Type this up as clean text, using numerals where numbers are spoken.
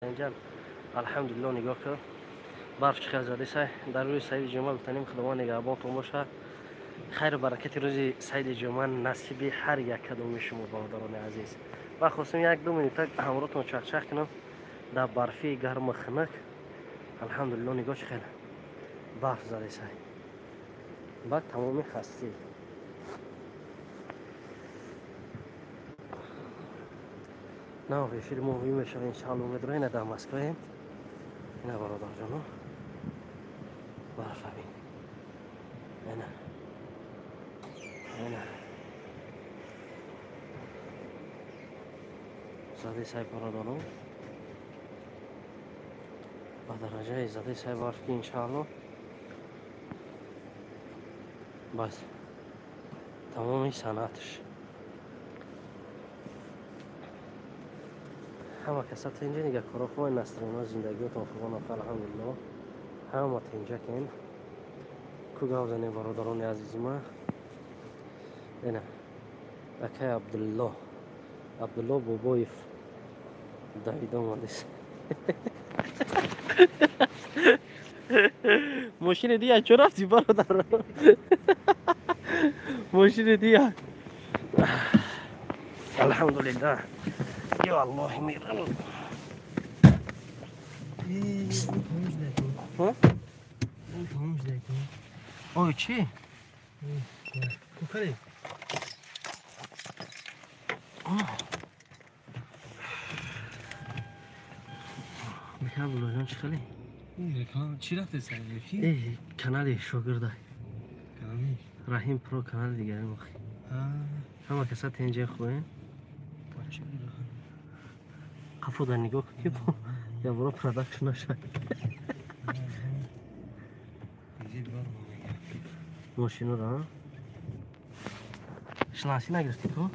اینجا الحمدلله نگاه کن برف چقدر زده سای در روز سعید جمعه بتانیم خداوند نگهبانتون باشه. خیر و برکت روز سعید جمعه نصیب هر یک کدوم شما برادران عزیز. و خواستم یک دو منیت همراهتون چخچخ کنم در برفی گرم خنک. الحمدلله نگاه خیلی برف زده سای بعد تمامی خستی. نه به فیلم مووی میشه انشالله امیدواریم در مسکو ایم. اینا برادر جانو برف ببین اینا زده سای برادرانو با درجه زده سای برف که انشالله بس تمامی صنعتش همه کسات اینجا نگه کارا خواه نسترینا زندگی تا خوبان الحمدلله همه اینجا کن کو گوزنی برادران عزیز ما اینا اکای عبدالله بابایف داوید آمدیست ماشین دیگه چرا رفتی برادر ماشین دیگه الحمدلله یا الله میرم ها اوه چی کوکاری میخوام بلوجان چی خالی چی رفته سر یکی؟ ای کانال شاگرده رحیم پرو کانال دیگه مخی همه کسات اینجا خوبه قفو در نگاه که با یا برو پرادکشن نشد ماشینو را شناسی نگرفتی تو؟